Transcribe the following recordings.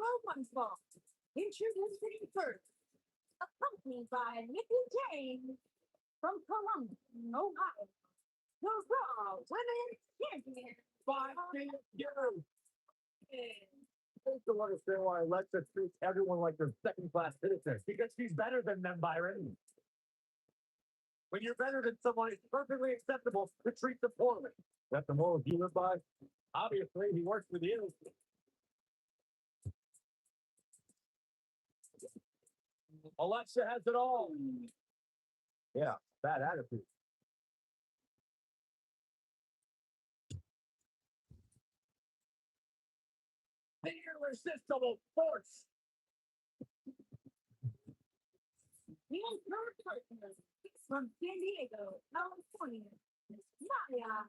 Roman's Ball. Introducing first, accompanied by Mickey James from Columbus, Ohio. The Raw Women's Champion. Fighting you. I don't understand why Alexa treats everyone like they're second-class citizens. Because she's better than them, Byron. When you're better than someone, it's perfectly acceptable to treat them poorly. That's the moral you live by? Obviously, he works with you. Alexa has it all. Yeah, bad attitude. The irresistible force. The third partner from San Diego, California, Maya.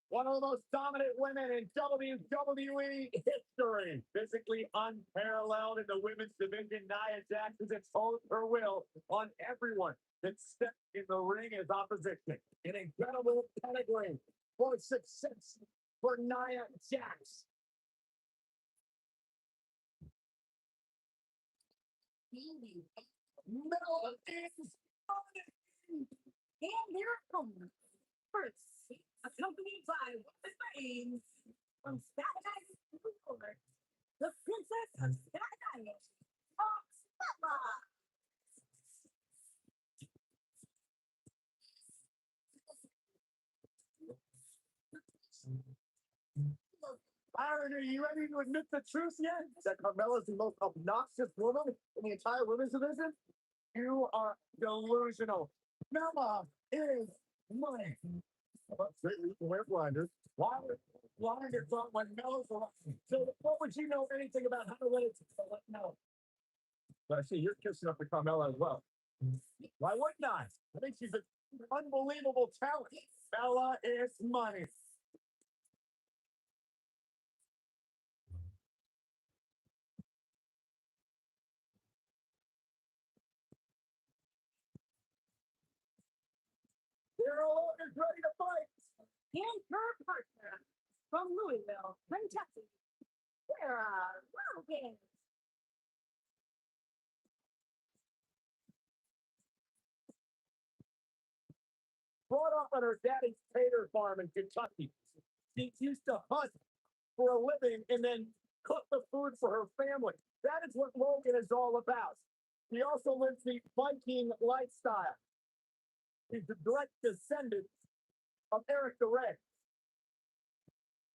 One of the most dominant women in WWE history. Physically unparalleled in the women's division, Nia Jax has imposed her will on everyone that steps in the ring as opposition. An incredible pedigree for success for Nia Jax. Metal is on. And their opponent, first, accompanied by Wwe Live from Staten Island, New York, the Princess of Staten Island, Stella. Byron, are you ready to admit the truth yet? That Carmella's the most obnoxious woman in the entire women's division? You are delusional. Mella is money. You can wear blinders. Why would blinders on when Mella's around? So what would you know anything about how to let it know? But I see you're kissing up to Carmella as well. Why wouldn't I? I think she's an unbelievable talent. Mella is money. They're all ready to fight. And her partner from Louisville, Kentucky, Sarah Logan. Brought up on her daddy's tater farm in Kentucky. She used to hunt for a living and then cook the food for her family. That is what Logan is all about. He also lives the Viking lifestyle. He's the direct descendant of Eric the Red.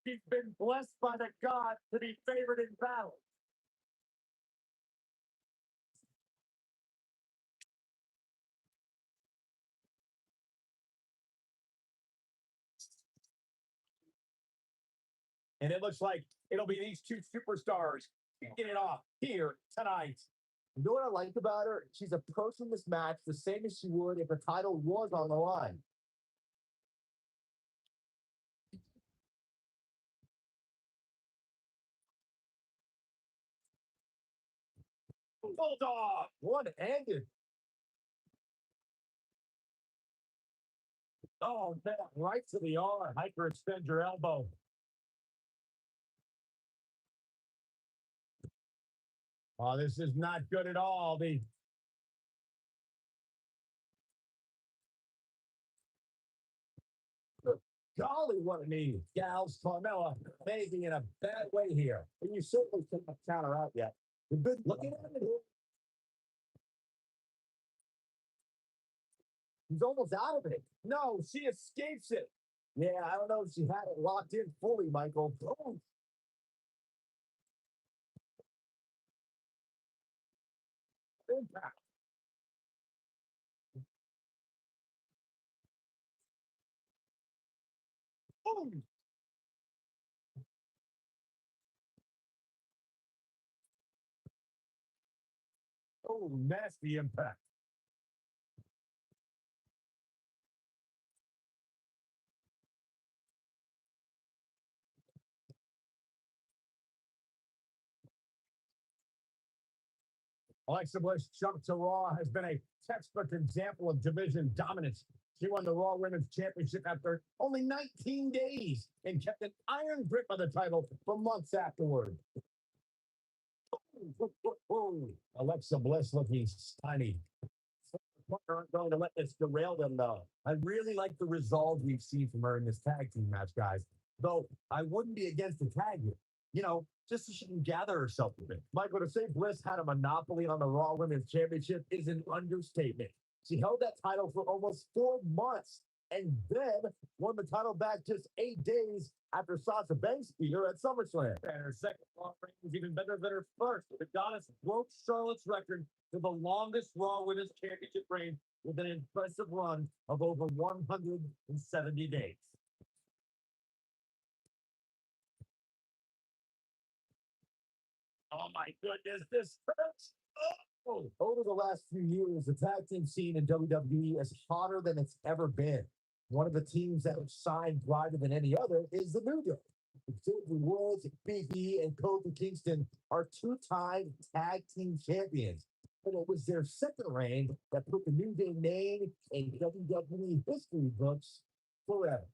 He's been blessed by the gods to be favored in battle. And it looks like it'll be these two superstars kicking it off here tonight. You know what I like about her? She's approaching this match the same as she would if a title was on the line. Bulldog! One-handed. Oh, man, right to the arm. Hyperextend your elbow. Oh, this is not good at all. Golly, what a knee. Gals, Carmella may be in a bad way here. And you certainly couldn't count her out yet. You've been looking at it. He's almost out of it. No, she escapes it. Yeah, I don't know if she had it locked in fully, Michael. Oh, impact. Boom. Oh, nasty impact. Alexa Bliss jumped to Raw has been a textbook example of division dominance. She won the Raw Women's Championship after only 19 days and kept an iron grip on the title for months afterward. Alexa Bliss looking tiny. Aren't going to let this derail them, though. I really like the resolve we've seen from her in this tag team match, guys. Though I wouldn't be against the tag here. Just so she can gather herself a bit. Michael, to say Bliss had a monopoly on the Raw Women's Championship is an understatement. She held that title for almost 4 months and then won the title back just 8 days after Sasha Banks beat her at SummerSlam. And her second Raw reign was even better than her first. The Goddess broke Charlotte's record for the longest Raw Women's Championship reign with an impressive run of over 170 days. Oh my goodness, this hurts. Oh. Over the last few years, the tag team scene in WWE is hotter than it's ever been. One of the teams that have signed brighter than any other is the New Day. Xavier Woods, Big E, and Kofi Kingston are two-time tag team champions. And it was their second reign that put the New Day name in WWE history books forever.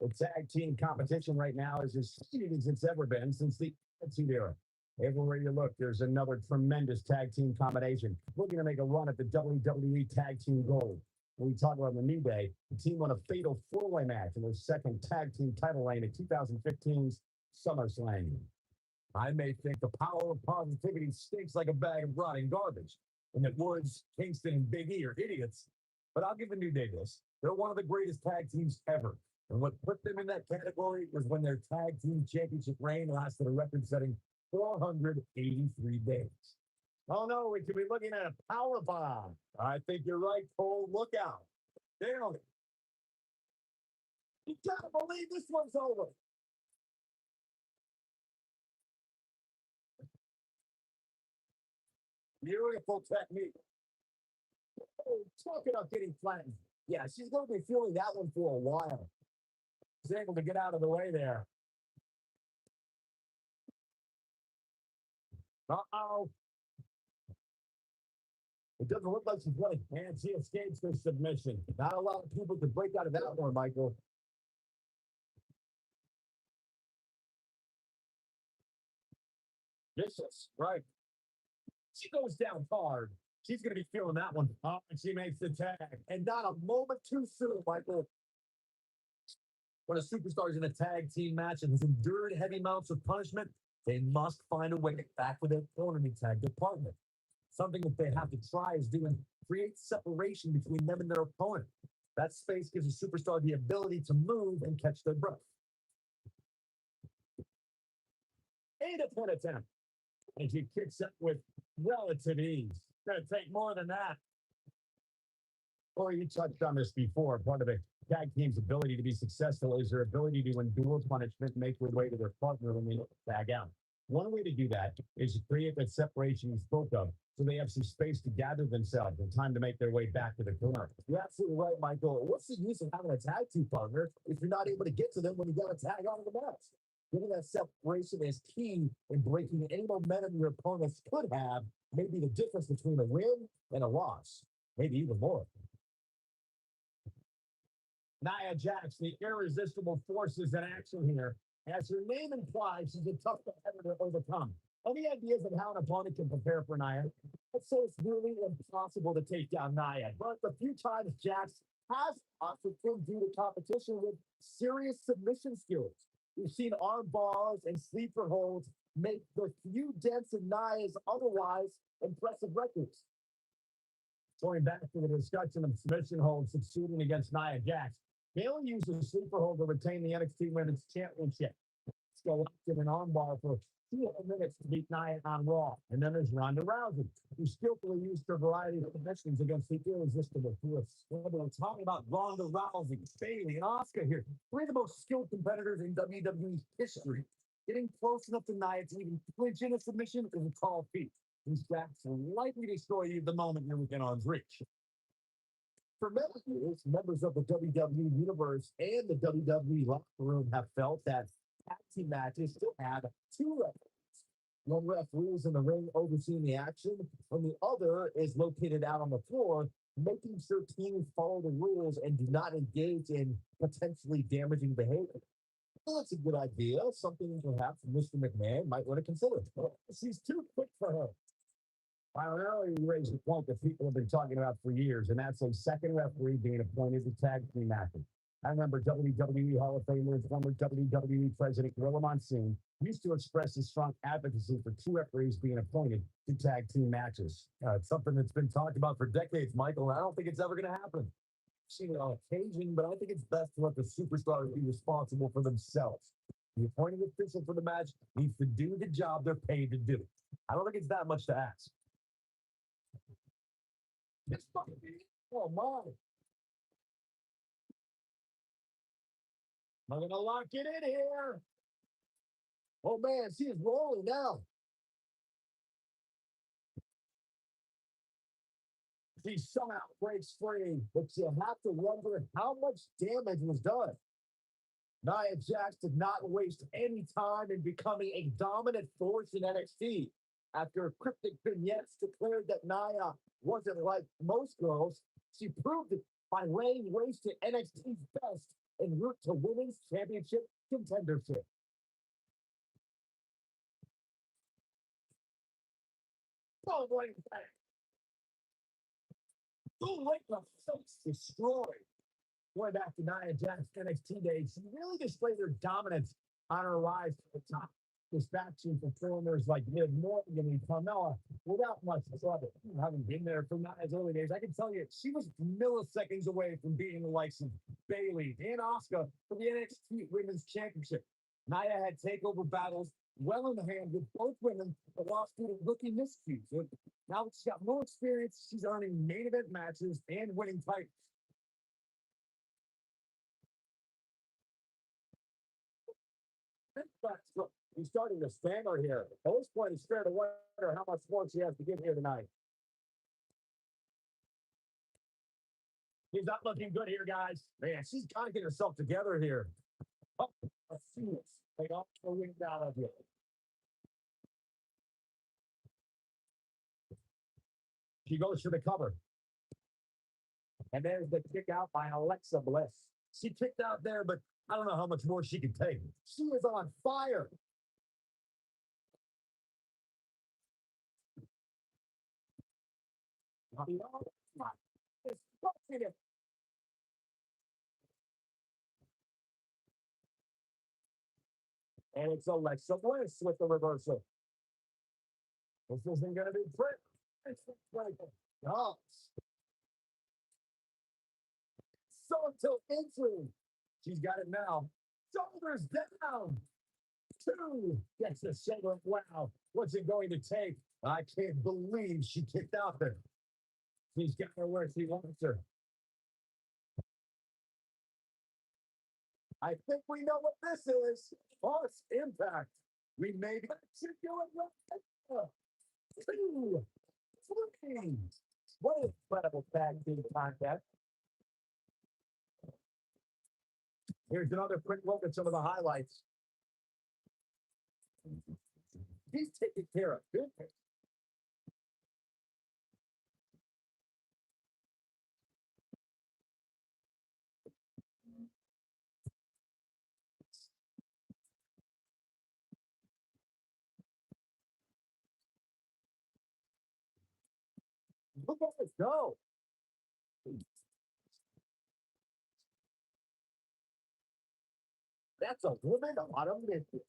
The tag team competition right now is as heated as it's ever been since the Attitude Era. Everywhere you look, there's another tremendous tag team combination looking to make a run at the WWE Tag Team Gold. When we talk about the New Day, the team won a fatal four-way match in their second tag team title reign at 2015's SummerSlam. I may think the power of positivity stinks like a bag of rotting garbage, and that Woods, Kingston, and Big E are idiots. But I'll give the New Day this. They're one of the greatest tag teams ever. And what put them in that category was when their tag team championship reign lasted a record-setting 483 days. Oh no, we could be looking at a power bomb. I think you're right, Cole. Look out. Damn it. You gotta believe this one's over. Beautiful technique. Oh, talk about getting flattened. Yeah, she's going to be feeling that one for a while. She's able to get out of the way there. Uh-oh. It doesn't look like she's running, and she escapes the submission. Not a lot of people could break out of that one, Michael. Vicious, right? She goes down hard. She's going to be feeling that one. Oh, and she makes the tag. And not a moment too soon, Michael. When a superstar is in a tag team match and has endured heavy amounts of punishment, they must find a way to get back with their opponent and tag their partner. Something that they have to try is doing create separation between them and their opponent. That space gives a superstar the ability to move and catch their breath. 8 attempt. And she kicks up with relative ease. It's going to take more than that. Or you touched on this before. Part of a tag team's ability to be successful is their ability to endure punishment and make their way to their partner when they tag out. One way to do that is to create that separation you spoke of, so they have some space to gather themselves and time to make their way back to the corner. You're absolutely right, Michael. What's the use of having a tag team partner if you're not able to get to them when you got to tag out of the match? Giving that separation is key in breaking any momentum your opponents could have, maybe the difference between a win and a loss, maybe even more. Nia Jax, the irresistible forces in action here. As her name implies, she's a tough competitor to overcome. Any ideas of how an opponent can prepare for Nia? Let's say it's really impossible to take down Nia, but the few times Jax has outperformed due to competition with serious submission skills. We've seen arm bars and sleeper holds make the few dents in Nia's otherwise impressive records. Going back to the discussion of submission holds succeeding against Nia Jax, Bayley used a sleeper hold to retain the NXT Women's Championship. Go up in an armbar for 2 minutes to beat Nia on Raw. And then there's Ronda Rousey, who skillfully used her variety of submissions against the irresistible force. We're talking about Ronda Rousey, Bayley, and Asuka here. Three of the most skilled competitors in WWE history. Getting close enough to Nia to even flinch in a submission is a tall feat. These Jacks will likely destroy you the moment you're within arm's reach. For many years, members of the WWE Universe and the WWE locker room have felt that tag team matches still have two records. One referee is in the ring overseeing the action, and the other is located out on the floor, making sure teams follow the rules and do not engage in potentially damaging behavior. Well, that's a good idea. Something perhaps Mr. McMahon might want to consider. She's too quick for her. I don't know. You raised a point that people have been talking about for years, and that's a second referee being appointed to tag team matches. I remember WWE Hall of Famer and former WWE President Gorilla Monsoon used to express his strong advocacy for two referees being appointed to tag team matches. It's something that's been talked about for decades, Michael. I don't think it's ever going to happen. I've seen it on occasion, but I think it's best to let the superstars be responsible for themselves. The appointed official for the match needs to do the job they're paid to do. I don't think it's that much to ask. It's fucking, oh my. I'm going to lock it in here. Oh man, she is rolling now. She somehow breaks free, but you have to wonder how much damage was done. Nia Jax did not waste any time in becoming a dominant force in NXT. After cryptic vignettes declared that Nia wasn't like most girls, she proved it by laying waste to NXT's best en route to women's championship contendership. Oh, boy, too late to face destroyed. Going back to Nia Jax NXT days, she really displayed her dominance on her rise to the top, dispatching performers like Liv Morgan and Carmella without much trouble. Having been there from Nia's early days, I can tell you she was milliseconds away from beating the likes of Bayley and Asuka for the NXT Women's Championship. Nia had takeover battles well in the hand with both women, but lost due to rookie miscues. So now that she's got more experience, she's earning main event matches and winning titles. Look, he's starting to stammer here. At this point, it's fair to wonder how much more she has to give here tonight. He's not looking good here, guys. Man, she's got to get herself together here. Oh, a Phoenix. They all ring down of you. She goes for the cover. And there's the kick out by Alexa Bliss. She kicked out there, but I don't know how much more she can take. She is on fire. And it's Alexa Bliss with the reversal. This isn't going to be pretty. It's breaking. Oh, so until entry. She's got it now. Shoulders down. Two gets the shoulder. Wow. What's it going to take? I can't believe she kicked out there. She's got her where she wants her. I think we know what this is. Force impact. We may be doing right. Two. Three. What an incredible tag team contest. Here's another quick look at some of the highlights. He's taking care of business. Look at this go. That's a woman on a mission.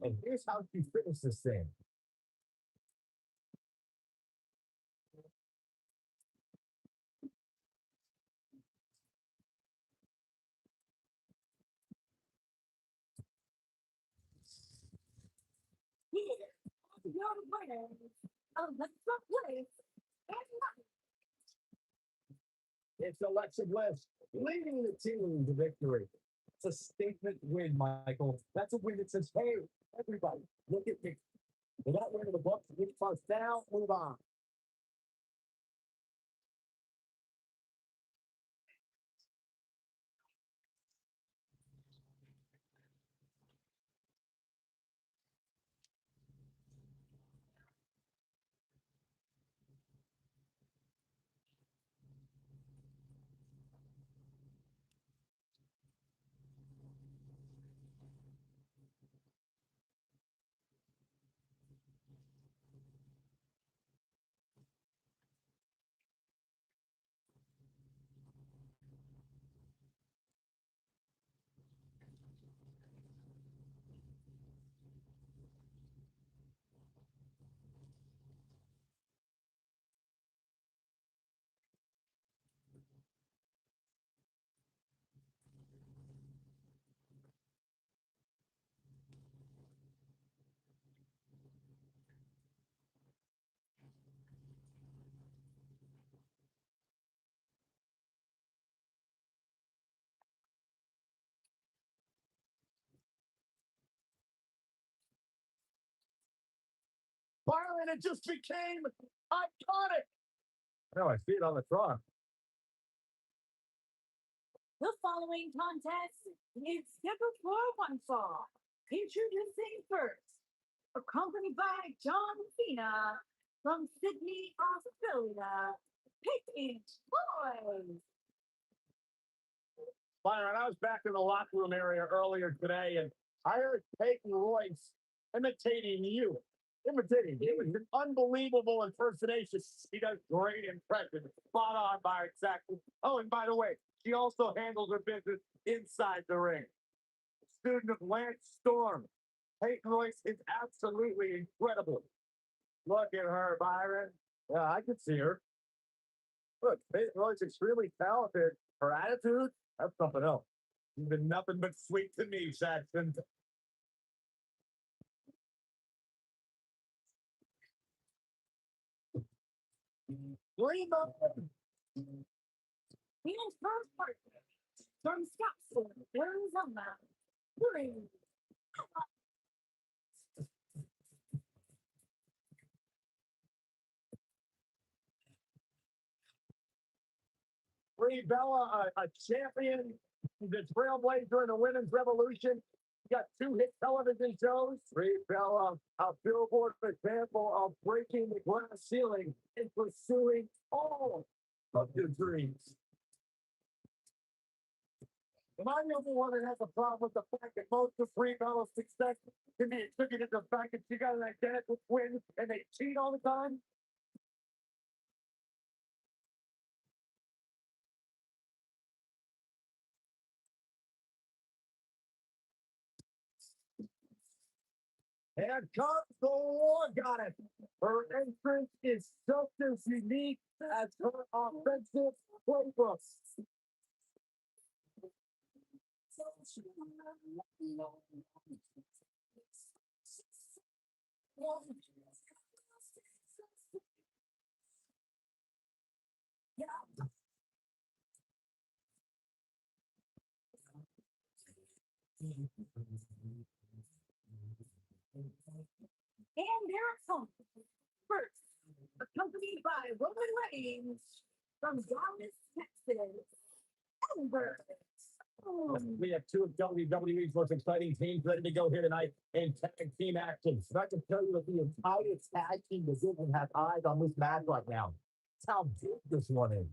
And here's how she finished this thing. It's Alexa Bliss leading the team to victory. It's a statement win, Michael. That's a win that says, hey, everybody, look at me. We're not winning the books. We first down, move on. Byron, it just became iconic. No, I see it on the truck. The following contest is scheduled for one fall. Introducing first, accompanied by John Cena from Sydney, Australia, Peyton Boys. Byron, I was back in the locker room area earlier today, and I heard Peyton Royce imitating you. Imitating you. It was an unbelievable impersonation. He does great impressions. Spot on, Byron, exactly. Oh, and by the way, she also handles her business inside the ring. Student of Lance Storm. Peyton Royce is absolutely incredible. Look at her, Byron. Yeah, I can see her. Look, Peyton Royce is extremely talented. Her attitude, that's something else. She's been nothing but sweet to me, Saxon. Remo. His first partner from Scottsdale, Arizona, Brie. Brie Bella, a champion, the trailblazer in the women's revolution. Got 2 hit television shows. Brie Bella, a billboard example of breaking the glass ceiling and pursuing all of your dreams. Am I the only one that has a problem with the fact that most of Brie Bella's success can be attributed to the fact that she got an identical twin and they cheat all the time? And comes the war goddess. Her entrance is just as unique as her offensive playbook. And their opponent, first, accompanied by Roman Reigns from Dallas, Texas, Ember. We have 2 of WWE's most exciting teams ready to go here tonight in tag team action. So I can tell you that the entire tag team division has eyes on this match right now. That's how big this one is.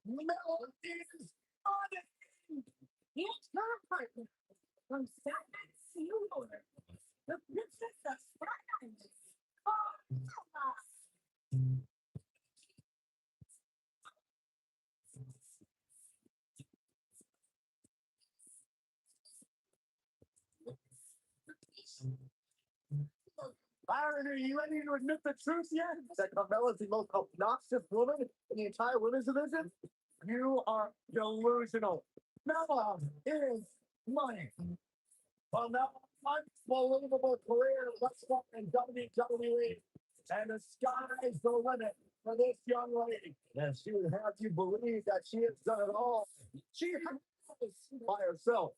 Mel is on it. Here's her partner from Staten New York, the Princess of France. Byron, are you ready to admit the truth yet? That Carmella is the most obnoxious woman in the entire women's division? You are delusional. Mella is money. Well, now, unbelievable career wrestling in WWE. And the sky's the limit for this young lady. And she would have you believe that she has done it all. She has by herself.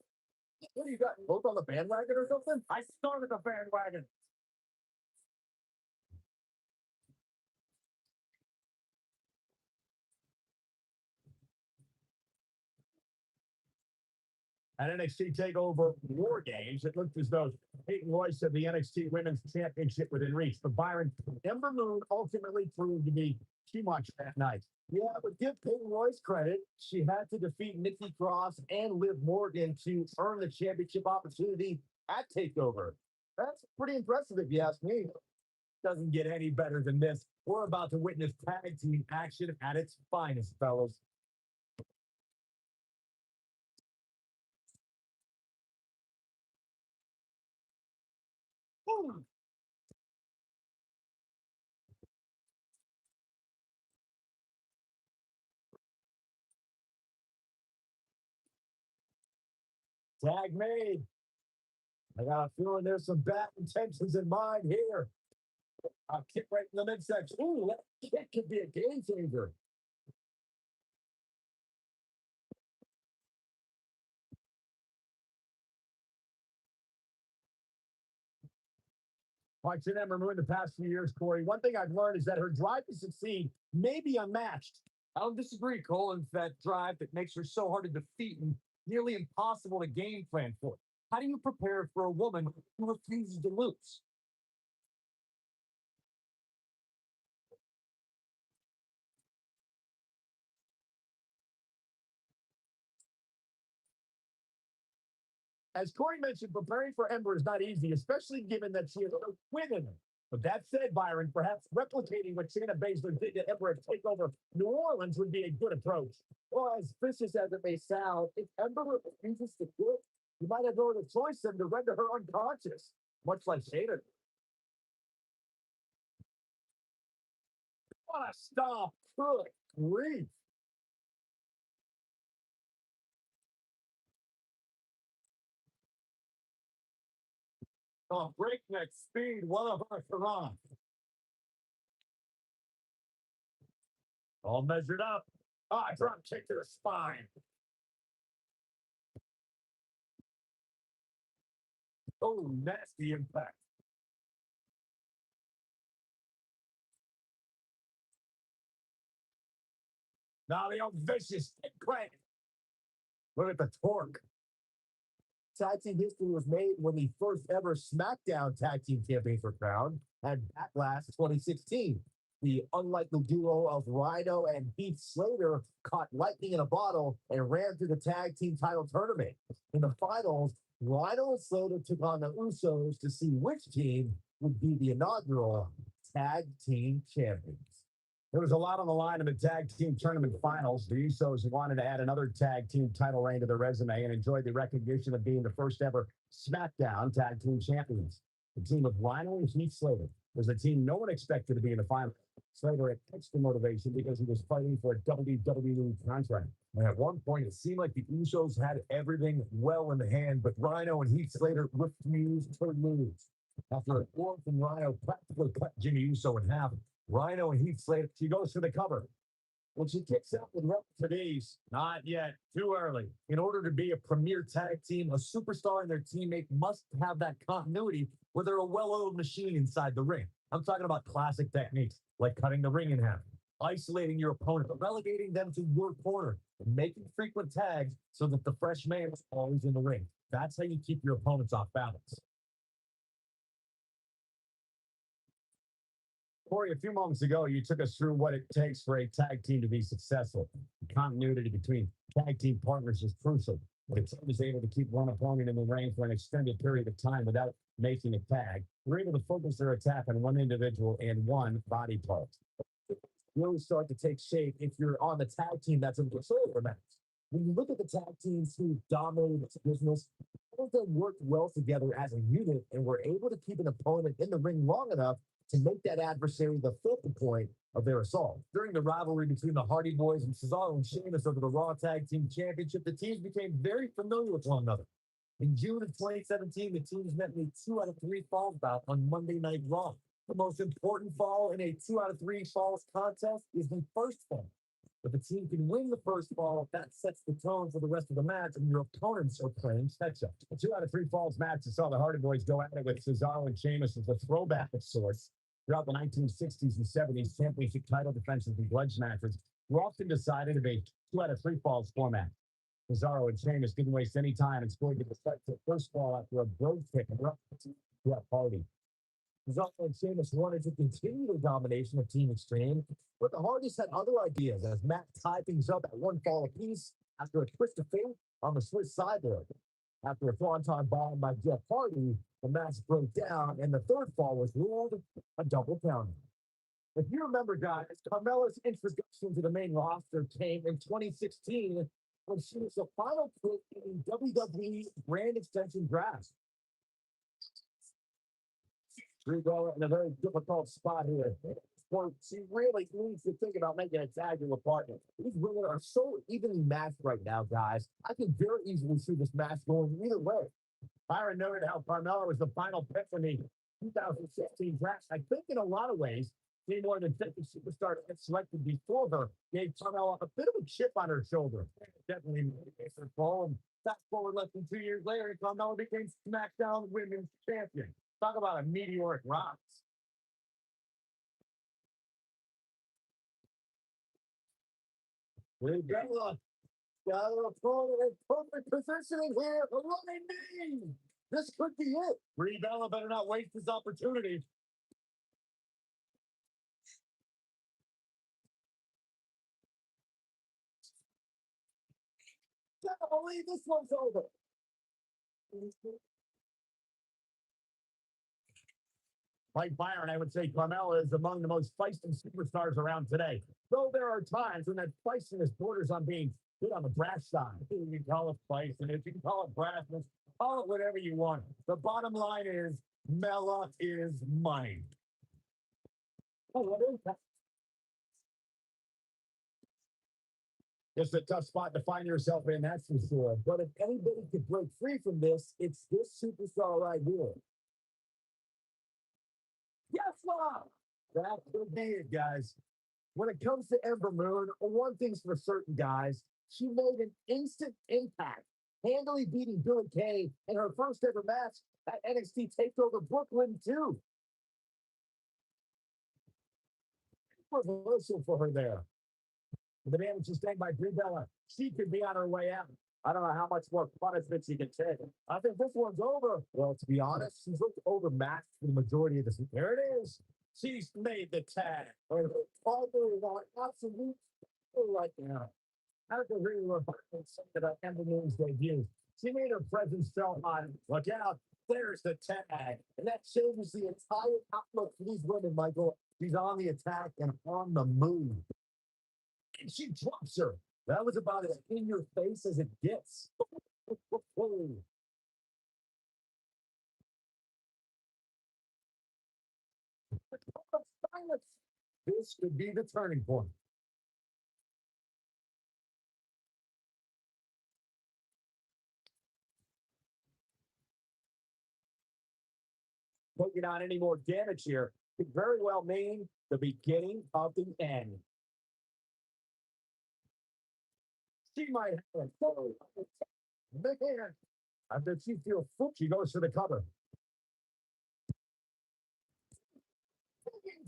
What do you got? Both on the bandwagon or something? I started the bandwagon. At NXT TakeOver War Games, it looked as though Peyton Royce had the NXT Women's Championship within reach. But Byron, Ember Moon ultimately proved to be too much that night. Yeah, but give Peyton Royce credit. She had to defeat Nikki Cross and Liv Morgan to earn the championship opportunity at TakeOver. That's pretty impressive if you ask me. Doesn't get any better than this. We're about to witness tag team action at its finest, fellas. Ooh. Tag made. I got a feeling there's some bad intentions in mind here. I'll kick right in the midsection. Ooh, that kick could be a game changer. Watching Ember Moon the past few years, Corey, one thing I've learned is that her drive to succeed may be unmatched. I don't disagree, Cole. It's that drive that makes her so hard to defeat and nearly impossible to game plan for. How do you prepare for a woman who refuses to lose? As Corey mentioned, preparing for Ember is not easy, especially given that she has no win in her. But that said, Byron, perhaps replicating what Shayna Baszler did to Ember at TakeOver New Orleans would be a good approach. Well, as vicious as it may sound, if Ember refuses to quit, you might have no other choice than to render her unconscious, much like Shayna. What a stop! Good grief! Oh, breakneck speed, what a hurrah! All measured up. Ah, drop kick to the spine. Oh, nasty impact. Now the old vicious crank. Look at the torque. Tag team history was made when the first ever SmackDown Tag Team Champions were crowned at Backlash 2016. The unlikely duo of Rhino and Heath Slater caught lightning in a bottle and ran through the tag team title tournament. In the finals, Rhino and Slater took on the Usos to see which team would be the inaugural tag team champions. There was a lot on the line in the tag team tournament finals. The Usos wanted to add another tag team title reign to their resume and enjoyed the recognition of being the first ever SmackDown tag team champions. The team of Rhino and Heath Slater was a team no one expected to be in the final. Slater had extra motivation because he was fighting for a WWE contract. And at one point, it seemed like the Usos had everything well in the hand, but Rhino and Heath Slater refused to lose. After a fourth and Rhino practically cut Jimmy Uso in half, Rhino and Heath Slater, she goes for the cover. When she kicks out with today's, not yet, too early. In order to be a premier tag team, a superstar and their teammate must have that continuity where they're a well-oiled machine inside the ring. I'm talking about classic techniques like cutting the ring in half, isolating your opponent, relegating them to your corner, and making frequent tags so that the fresh man is always in the ring. That's how you keep your opponents off balance. Corey, a few moments ago, you took us through what it takes for a tag team to be successful. The continuity between tag team partners is crucial. When a team is able to keep one opponent in the ring for an extended period of time without making a tag, they're able to focus their attack on one individual and one body part. Really start to take shape if you're on the tag team that's in control of the match. When you look at the tag teams who dominated this business, all of them worked well together as a unit and were able to keep an opponent in the ring long enough to make that adversary the focal point of their assault. During the rivalry between the Hardy Boys and Cesaro and Sheamus over the Raw Tag Team Championship, the teams became very familiar with one another. In June of 2017, the teams met in a 2 out of 3 falls bout on Monday Night Raw. The most important fall in a 2 out of 3 falls contest is the first fall. If a team can win the first fall, that sets the tone for the rest of the match, and your opponents are playing catch up. A 2 out of 3 falls match that saw the Hardy Boys go at it with Cesaro and Sheamus as a throwback of sorts. Throughout the 1960s and 70s, championship title defenses and grudge matches were often decided in a 2 out of 3 falls format. Cesaro and Sheamus didn't waste any time and scored the decisive first fall after a brogue kick and throughout Hardy. Cesaro and Sheamus wanted to continue the domination of Team Extreme, but the Hardys had other ideas as Matt tied things up at 1 fall apiece after a twist of fate on the Swiss sideboard. After a Swanton bomb by Jeff Hardy, the match broke down, and the third fall was ruled a double count. If you remember, guys, Carmella's introduction to the main roster came in 2016 when she was the final pick in WWE brand extension draft. We go in a very difficult spot here. point, she really needs to think about making a tag team partner. These women are so evenly matched right now, guys. I can very easily see this match going either way. Byron noted how Carmella was the final pick for the 2016 draft. I think in a lot of ways, seeing more than 50 superstars get selected before her gave Carmella a bit of a chip on her shoulder. Definitely made her fall. And fast forward less than 2 years later, Carmella became SmackDown Women's Champion. Talk about a meteoric rise. Bella got her opponent in perfect positioning here. A running knee. This could be it. Brie Bella better not waste this opportunity. Can't believe this one's over. Like Byron, I would say Carmella is among the most feisty superstars around today. Though there are times when that feistiness borders on being good on the brash side. You can call it feistiness, you can call it brashness, call it whatever you want. The bottom line is Mella is mine. Oh, what is that? It's a tough spot to find yourself in, that's for sure. But if anybody could break free from this, it's this superstar right here. Yes, Mom! That could be it, guys. When it comes to Ember Moon, one thing's for certain, guys. She made an instant impact, handily beating Billie Kay in her first ever match at NXT TakeOver Brooklyn, too. Reversal for her there. The damage sustained by Brie Bella. She could be on her way out. I don't know how much more punishment she can take. I think this one's over. Well, to be honest, she's looked overmatched for the majority of this. There it is. She's made the tag. All absolute right now. I don't agree with her that Ember Moon's debut. She made her presence felt on. Look out. There's the tag. And that changes the entire outlook for these women, Michael. She's on the attack and on the move. And she drops her. That was about as in your face as it gets. This could be the turning point. Taking on any more damage here could very well mean the beginning of the end. She might have a man. I bet she feels foot. She goes for the cover.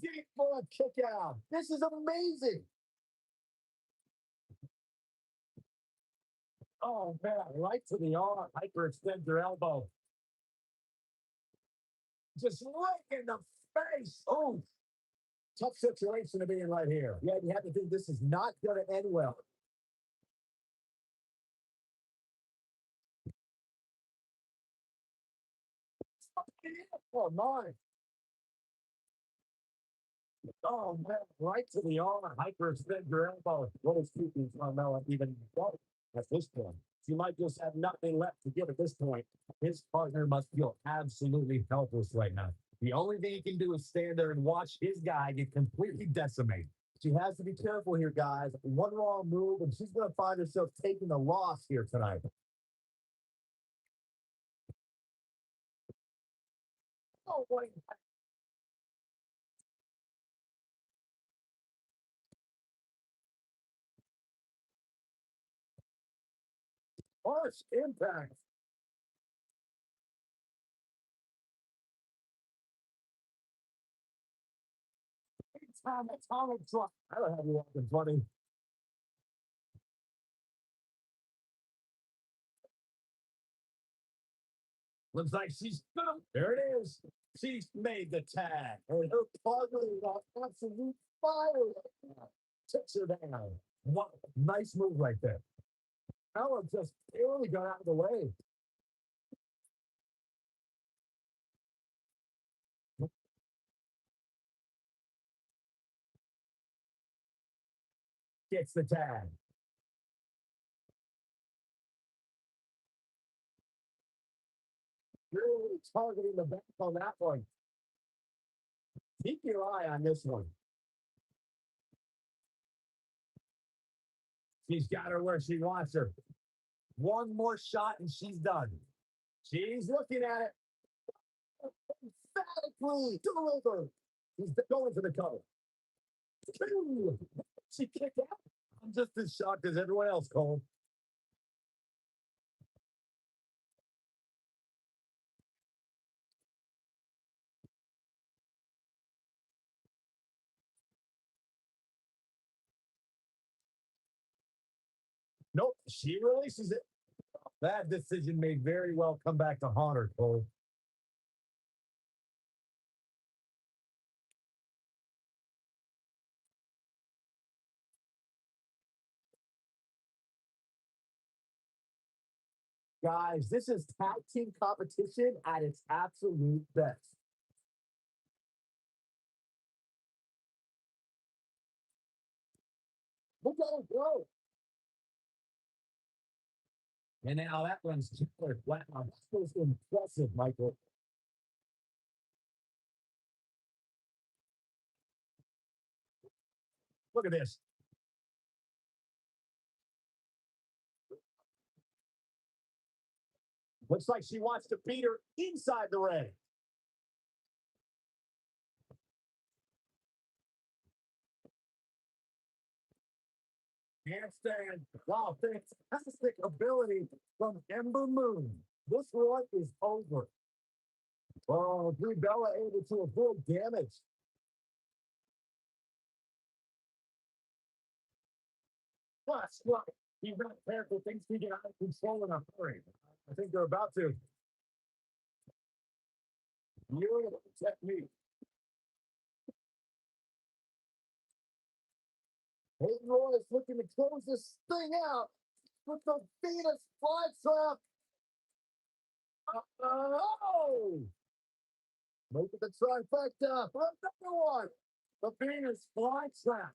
Deep for a kick out. This is amazing. Oh man, right to the arm. Hyperextend your elbow. Just right in the face. Oh, tough situation to be in right here. Yeah, you have to think this is not going to end well. Oh, my. Oh, man, right to the arm. Hyperextend your elbow. What is keeping Carmella even going at this point? She might just have nothing left to give at this point. His partner must feel absolutely helpless right now. The only thing he can do is stand there and watch his guy get completely decimated. She has to be careful here, guys. One wrong move, and she's going to find herself taking a loss here tonight. Oh, boy. Harsh impact. Atomic drop. I don't have you walking funny. Looks like she's gonna. There it is. She's made the tag. And her partner is on absolute fire. Takes her down. What nice move right there. Ella just barely got out of the way. Gets the tag. Really targeting the back on that one. Keep your eye on this one. She's got her where she wants her. One more shot and she's done. She's looking at it. Emphatically deliver. He's going for the cover. Two. She kicked out. I'm just as shocked as everyone else, Cole. Nope, she releases it. That decision may very well come back to haunt her, Cole. Guys, this is tag team competition at its absolute best. Look at it go. And now that one's killer. Wow, that was impressive, Michael. Look at this. Looks like she wants to beat her inside the ring. Handstand. Wow, fantastic ability from Ember Moon. This one is over. Oh, Brie Bella able to avoid damage. Plus, look, he's not careful. Things can get out of control in a hurry. I think they're about to. Beautiful technique. Hayden Roy is looking to close this thing out with the Venus flytrap. Oh! Make it the trifecta for another one. The Venus flytrap.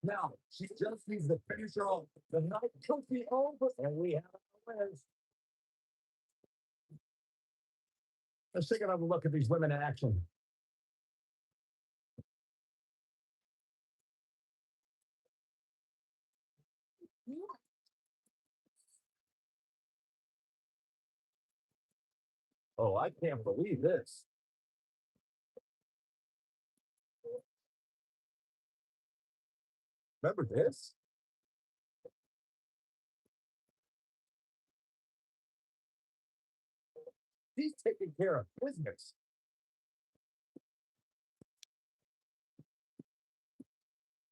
Now, she just needs to finish her off. The night could be over, and we have a wins. Let's take another look at these women in action. Oh, I can't believe this. Remember this? He's taking care of business.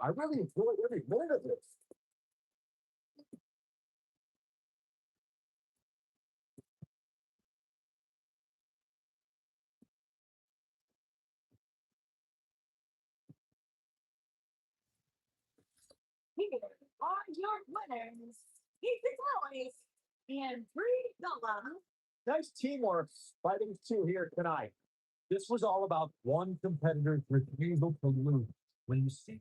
I really enjoyed every minute of this. Here are your winners. Ethan Toys and Brie Bella. Nice teamwork by these two here tonight. This was all about one competitor's refusal to lose. When you see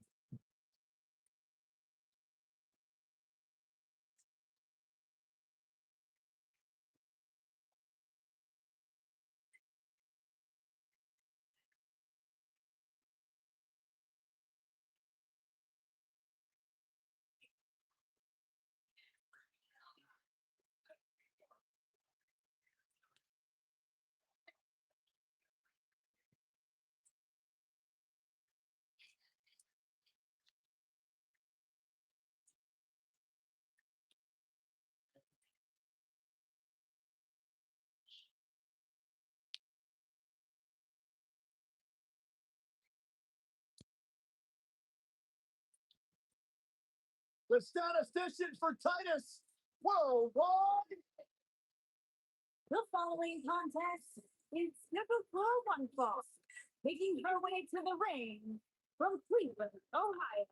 the statistician for Titus Worldwide. The following contest is scheduled for one fall, making her way to the ring from Cleveland, Ohio,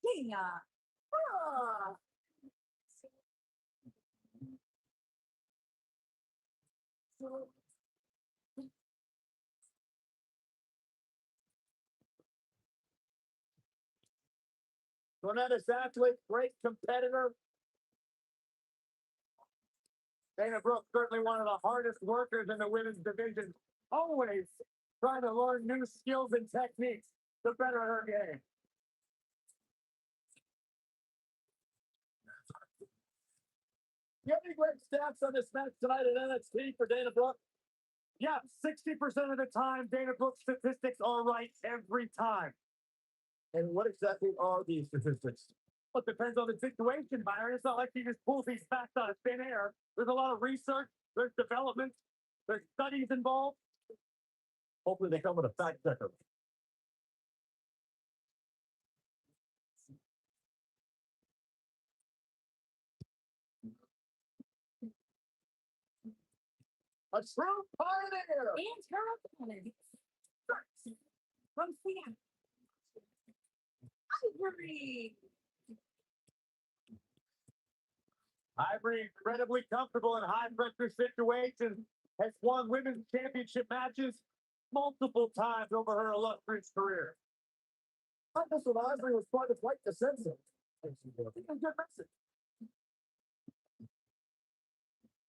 Tina. Ah. Tremendous athlete, great competitor. Dana Brooke, certainly one of the hardest workers in the women's division, always trying to learn new skills and techniques to better her game. You have any great stats on this match tonight at NXT for Dana Brooke? Yeah, 60% of the time, Dana Brooke's statistics are right every time. And what exactly are these statistics? Well, it depends on the situation, Byron. It's not like he just pulls these facts out of thin air. There's a lot of research, there's development, there's studies involved. Hopefully they come with a fact checker. A true pioneer! And her opponent. First, from Seattle. Ivory. Ivory, incredibly comfortable in high-pressure situations, has won women's championship matches multiple times over her illustrious career. I guess what Ivory was trying to fight the censor. It's a good message.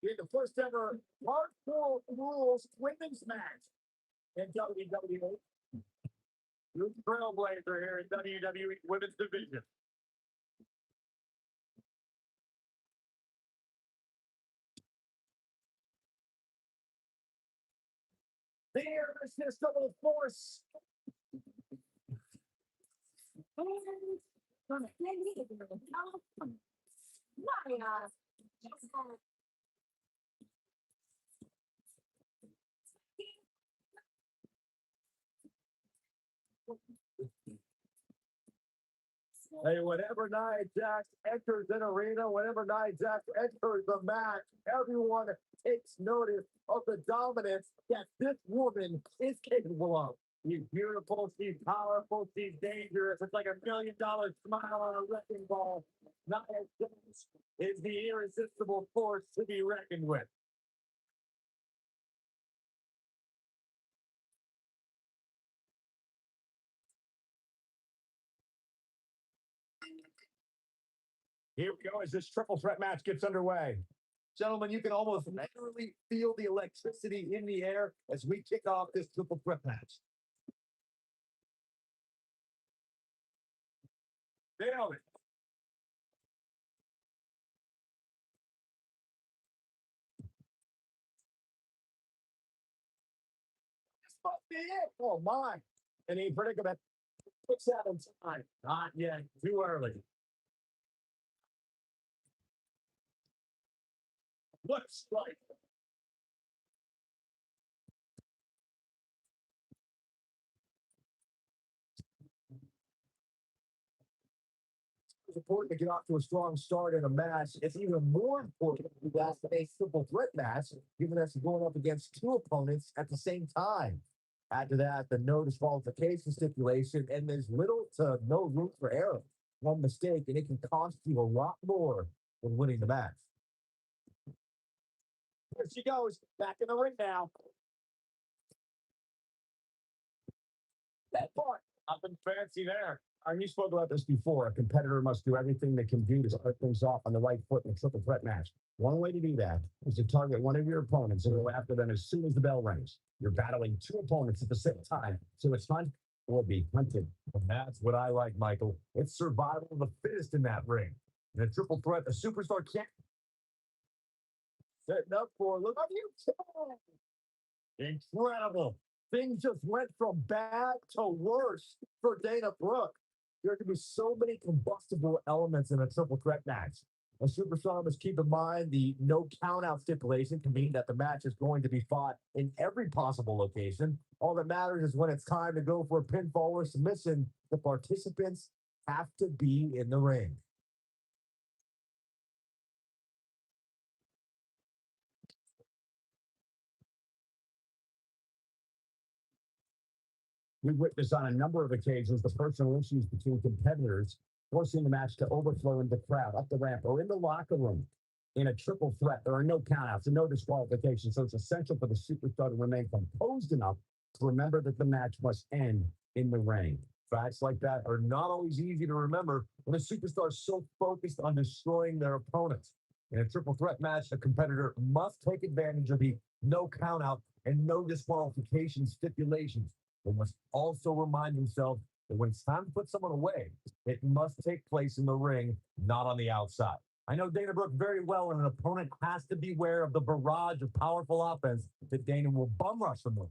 In the first ever hardcore rules women's match in WWE. New trailblazer here in WWE Women's Division. The irresistible force. And from San Diego, California. Maria. Hey, whenever Nia Jax enters an arena, whenever Nia Jax enters the match, everyone takes notice of the dominance that this woman is capable of. She's beautiful, she's powerful, she's dangerous. It's like $1 million smile on a wrecking ball. Nia Jax is the irresistible force to be reckoned with. Here we go as this triple threat match gets underway. Gentlemen, you can almost literally feel the electricity in the air as we kick off this triple threat match. Nailed it. This must be it. Oh, my. Any predicament? Puts that in time. Not yet, too early. What strike? It's important to get off to a strong start in a match. It's even more important to have a triple threat match, given that you're going up against two opponents at the same time. Add to that the no disqualification stipulation, and there's little to no room for error. One mistake, and it can cost you a lot more than winning the match. Here she goes, back in the ring now. That part, Nothing fancy there. you spoke about this before. A competitor must do everything they can do to start things off on the right foot in a triple threat match. One way to do that is to target one of your opponents and go after them as soon as the bell rings. You're battling two opponents at the same time, so it's hunt or be hunted. And that's what I like, Michael. It's survival of the fittest in that ring. In a triple threat, a superstar can't. Setting up for, look at you. Incredible. Things just went from bad to worse for Dana Brooke. There can be so many combustible elements in a triple threat match. A superstar must keep in mind the no count out stipulation can mean that the match is going to be fought in every possible location. All that matters is when it's time to go for a pinfall or submission, the participants have to be in the ring. We witnessed on a number of occasions the personal issues between competitors, forcing the match to overflow in the crowd, up the ramp, or in the locker room. In a triple threat, there are no countouts and no disqualifications, so it's essential for the superstar to remain composed enough to remember that the match must end in the ring. Facts like that are not always easy to remember when a superstar is so focused on destroying their opponents. In a triple threat match, a competitor must take advantage of the no countout and no disqualification stipulations, but must also remind themselves that when it's time to put someone away, it must take place in the ring, not on the outside. I know Dana Brooke very well, and an opponent has to beware of the barrage of powerful offense that Dana will bum rush them with.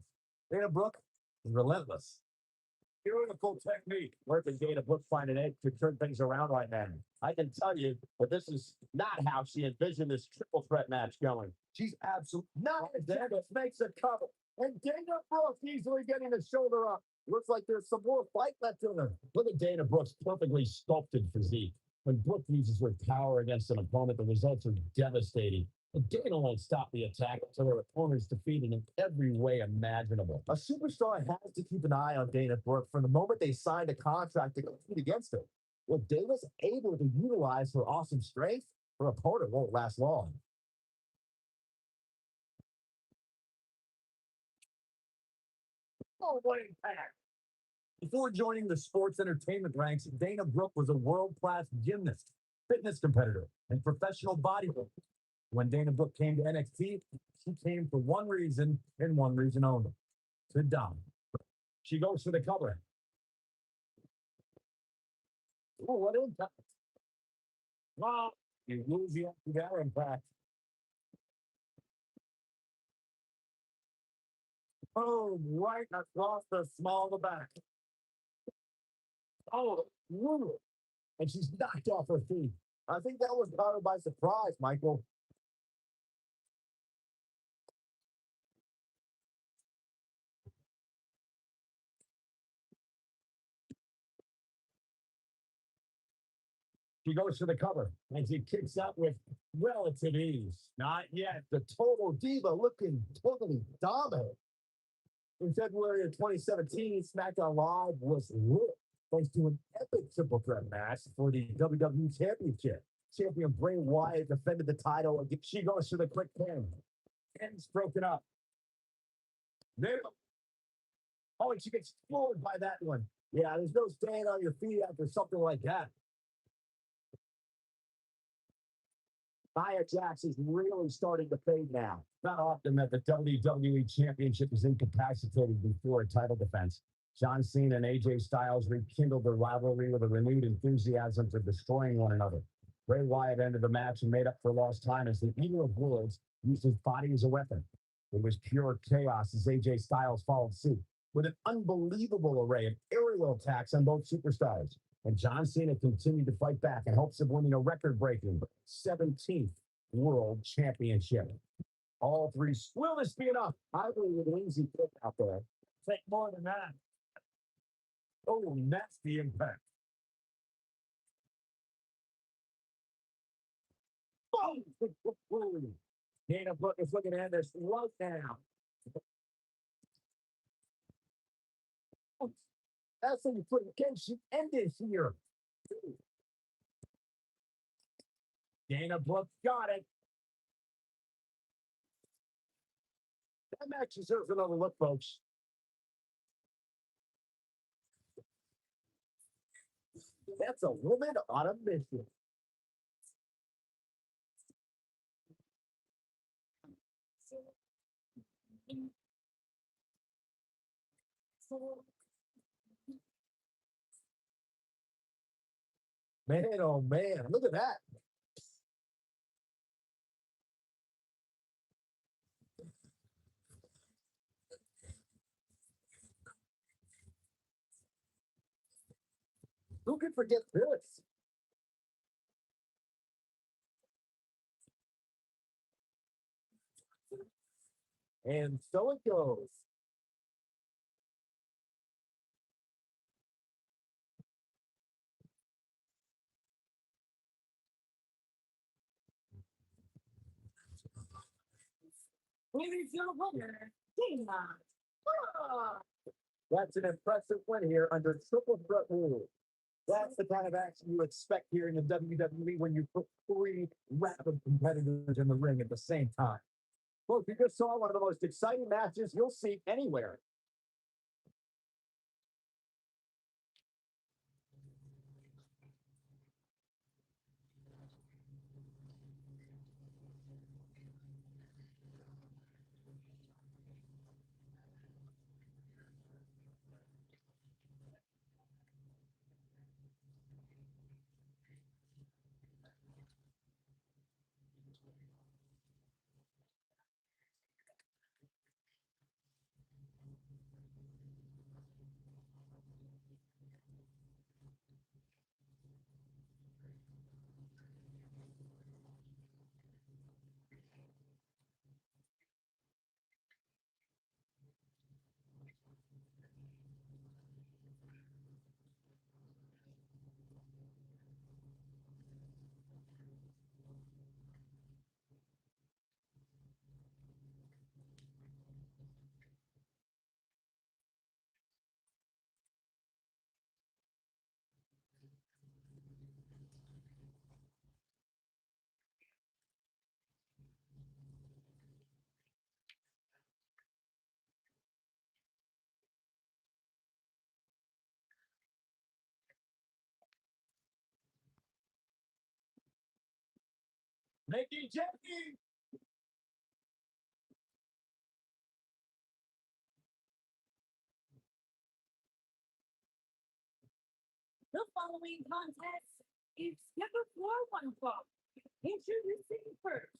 Dana Brooke is relentless. Beautiful technique. Where can Dana Brooke find an edge to turn things around right now? I can tell you that this is not how she envisioned this triple threat match going. She's absolutely not. Dana makes a cover. And Dana Brooke easily getting the shoulder up. Looks like there's some more fight left in her. Look at Dana Brooke's perfectly sculpted physique. When Brooke uses her power against an opponent, the results are devastating. And Dana won't stop the attack until her opponent is defeated in every way imaginable. A superstar has to keep an eye on Dana Brooke from the moment they signed a contract to compete against her. If Dana's able to utilize her awesome strength, her opponent won't last long. Oh, what impact. Before joining the sports entertainment ranks, Dana Brooke was a world-class gymnast, fitness competitor, and professional bodybuilder. When Dana Brooke came to NXT, she came for one reason and one reason only: to dominate. She goes for the cover. Oh, what impact! Wow, you lose the that impact. Oh, right across the small of the back. Oh, woo. And she's knocked off her feet. I think that was caught her by surprise, Michael. She goes for the cover, and she kicks out with relative ease. Not yet. The total diva looking totally dominant. In February of 2017, SmackDown Live was lit thanks to an epic triple threat match for the WWE Championship. Champion Bray Wyatt defended the title. She goes for the quick pin. Pin's broken up. There. Oh, and she gets floored by that one. Yeah, there's no staying on your feet after something like that. Nia Jax is really starting to fade now. Not often that the WWE Championship is incapacitated before a title defense. John Cena and AJ Styles rekindled their rivalry with a renewed enthusiasm for destroying one another. Bray Wyatt ended the match and made up for lost time as the Eater of Worlds used his body as a weapon. It was pure chaos as AJ Styles followed suit with an unbelievable array of aerial attacks on both superstars. And John Cena continued to fight back in hopes of winning a record-breaking 17th World Championship. All three. Will this be enough? I believe an easy pick out there. Take more than that. Oh, that's the impact. Oh, Dana Brooke is looking at this right now. That's how you put it. Can she end it here? Dana Brooke got it. That match deserves another look, folks. That's a woman on a mission. Man, oh man, look at that. Who could forget this? And so it goes. Here's your winner, Dana. That's an impressive win here under triple threat rules. That's the kind of action you expect here in the WWE when you put three rapid competitors in the ring at the same time. Well, you just saw one of the most exciting matches you'll see anywhere. Mickey Jackie. The following contest is scheduled for one fall. Introducing first,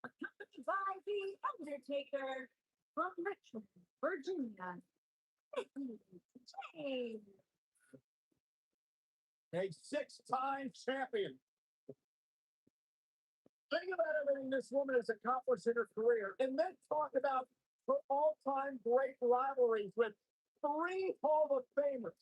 accompanied by the Undertaker from Richmond, Virginia, Mickey James. A six-time champion. Think about everything this woman has accomplished in her career, and then talk about her all-time great rivalries with three Hall of Famers,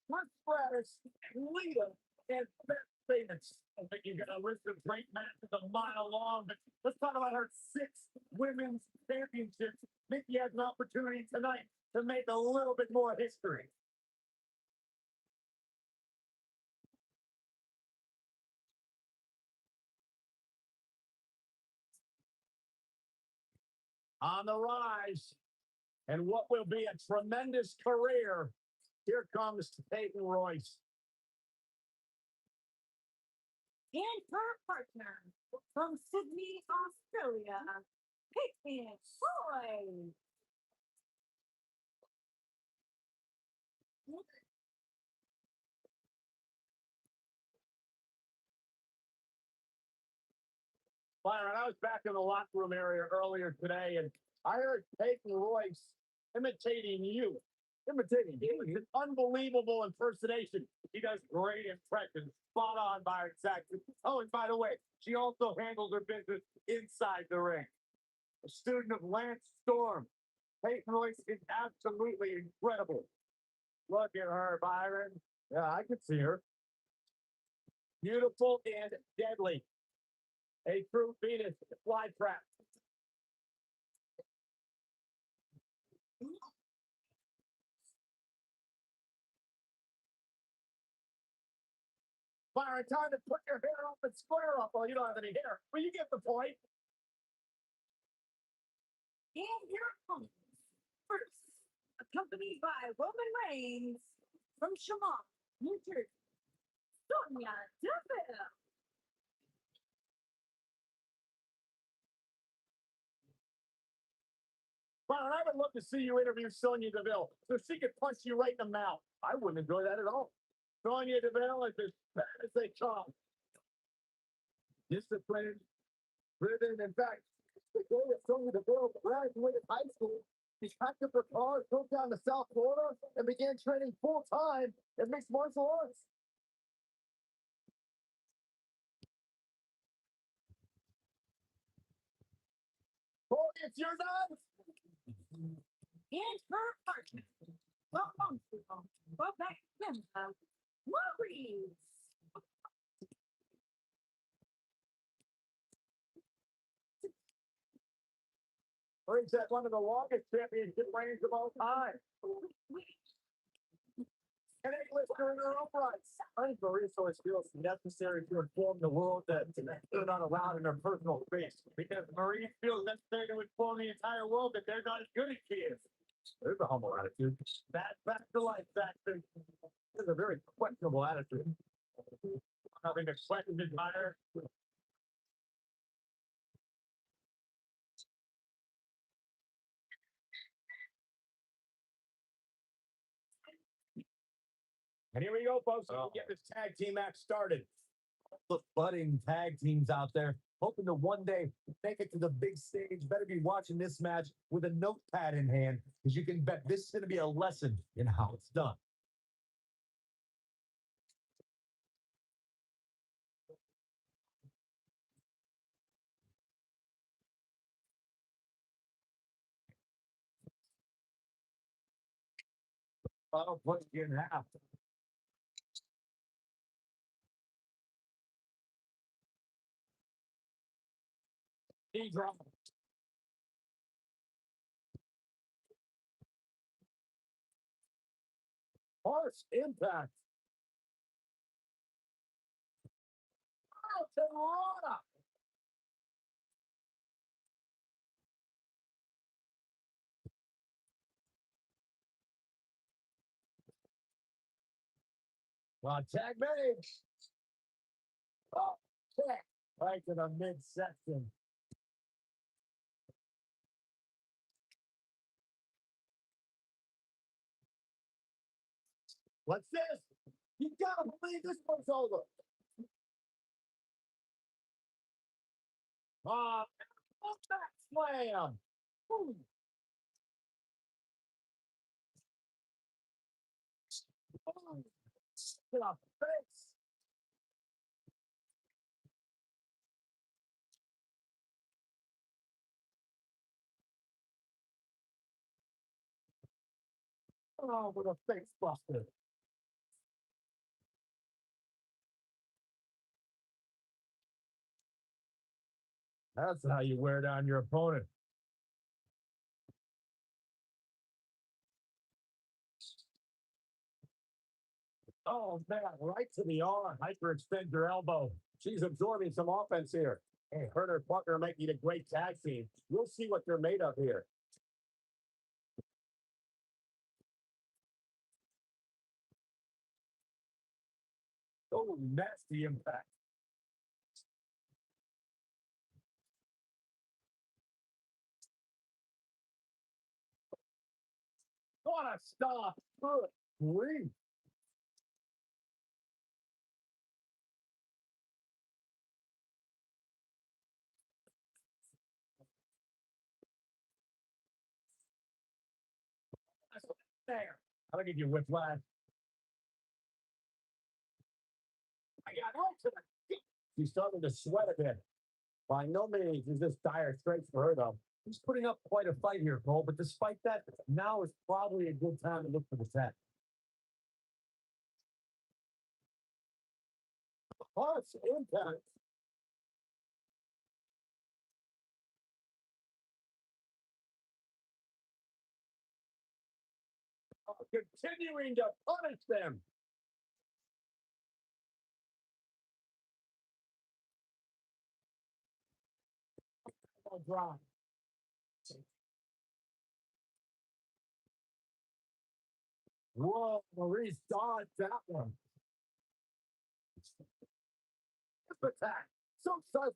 Trish Stratus, Lita, and Beth Phoenix. I think you're going to list of great matches a mile long, but let's talk about her six women's championships. Mickey has an opportunity tonight to make a little bit more history. On the rise, and what will be a tremendous career. Here comes Peyton Royce. And her partner from Sydney, Australia, Peyton Royce. Byron, I was back in the locker room area earlier today, and I heard Peyton Royce imitating you. Imitating you? It's an unbelievable impersonation. He does great impressions, spot on by exactly. Oh, and by the way, she also handles her business inside the ring. A student of Lance Storm. Peyton Royce is absolutely incredible. Look at her, Byron. Yeah, I can see her. Beautiful and deadly. A true Venus flytrap. Byron, time to put your hair up and square up. Well, you don't have any hair, but you get the point. And here comes first, accompanied by Roman Reigns from Shamrock, New Jersey, Sonya Deville. Byron, I would love to see you interview Sonya Deville so she could punch you right in the mouth. I wouldn't enjoy that at all. Sonya Deville is as bad as they come. Disciplined, driven. In fact, the day that Sonya Deville graduated high school, she packed up her car, drove down to South Florida, and began training full time in mixed martial arts. Oh, it's your done. And her partner from Montreal, Quebec, Canada, Maurice. Brings that one of the longest championship reigns of all time. And a listener in their own rights. I think Maurice always feels necessary to inform the world that they're not allowed in their personal space. Because Maurice feels necessary to inform the entire world that they're not as good as she is. There's a humble attitude. That's back to life, Saxton. There's a very questionable attitude. Having a question desire. And here we go, folks. We'll get this tag team match started. The budding tag teams out there hoping to one day make it to the big stage. Better be watching this match with a notepad in hand, because you can bet this is going to be a lesson in how it's done. I'll put you in half. Knee drop. Harsh impact. Oh, Terrana. Well, tag made. Oh, check. right to the midsection. What's this? You gotta believe this one's over. Back slam. Ooh. Oh, to the face. Oh, with a face buster. That's how you wear down your opponent. Oh, man, right to the arm. Hyperextend your elbow. She's absorbing some offense here. Hey, her and her partner might need a great tag team. We'll see what they're made of here. Oh, nasty impact. What a stop. Good grief. There. I'll give you whiplash. I got out to the. She's starting to sweat a bit. By no means is this dire straits for her, though. He's putting up quite a fight here, Cole, but despite that, now is probably a good time to look for the tag. Harsh impact. Continuing to punish them. Drive. Whoa, Maurice dodged that one. Attack. So sudden.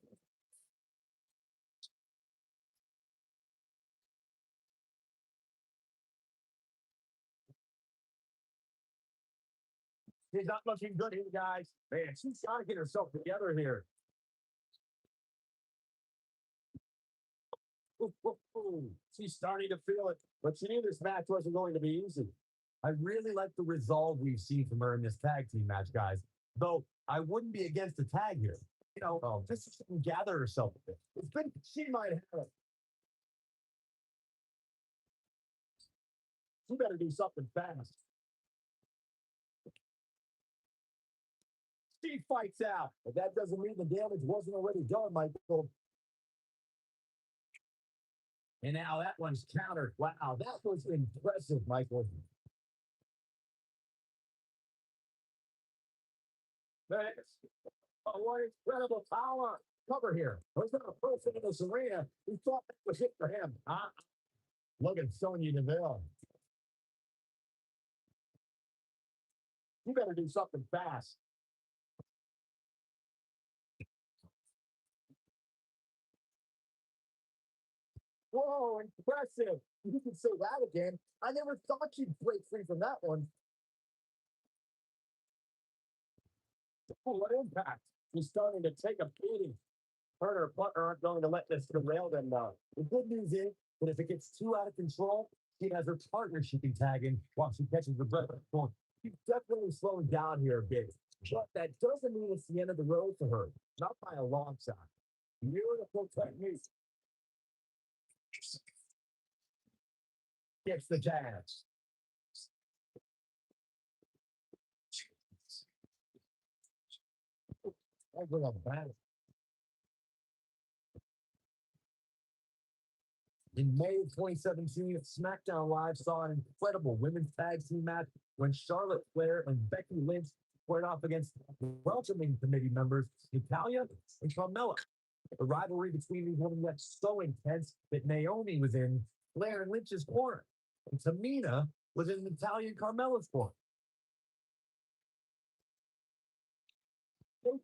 She's not looking good here, guys. Man, she's got to get herself together here. Ooh, ooh, ooh. She's starting to feel it, but she knew this match wasn't going to be easy. I really like the resolve we've seen from her in this tag team match, guys. Though I wouldn't be against a tag here. Just so she can gather herself a bit. It's been, she might have it. She better do something fast. She fights out, but that doesn't mean the damage wasn't already done, Michael. And now that one's countered. Wow, that was impressive, Michael. Thanks. Oh, what incredible power. Cover here. There's not a person in this arena who thought that was it for him. Huh? Look at Sonya Deville. You better do something fast. Whoa, impressive. You can say that again. I never thought you'd break free from that one. Oh, what impact. She's starting to take a beating. Her and her partner aren't going to let this derail them now. The good news is that if it gets too out of control, she has her partner she can tag in while she catches the breath. She's definitely slowing down here a bit. But that doesn't mean it's the end of the road for her. Not by a long shot. Beautiful technique. Gets the jazz. Over the back. In May of 2017, SmackDown Live saw an incredible women's tag team match when Charlotte Flair and Becky Lynch squared off against welcoming committee members Natalya and Carmella. The rivalry between these women got so intense that Naomi was in Flair and Lynch's corner, and Tamina was in Natalya and Carmella's corner.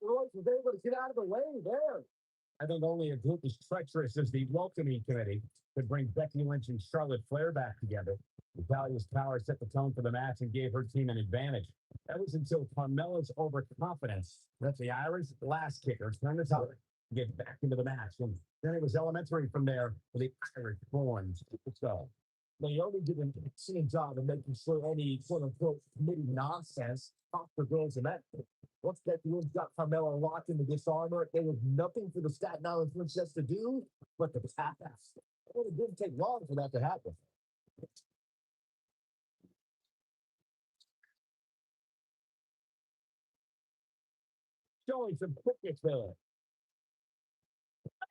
Royce was able to get out of the way there. I think only a group as treacherous as the welcoming committee could bring Becky Lynch and Charlotte Flair back together. Natalia's power set the tone for the match and gave her team an advantage. That was until Carmella's overconfidence, that's the Irish last kicker, turned the tide to get back into the match. And then it was elementary from there for the Irish born superstar. Naomi did an excellent job of making sure any quote unquote committee nonsense off the girls and that. Once that Wolves got Carmella locked into this armor, there was nothing for the Staten Island Princess to do but to tap out. It didn't take long for that to happen. Showing some quickness there.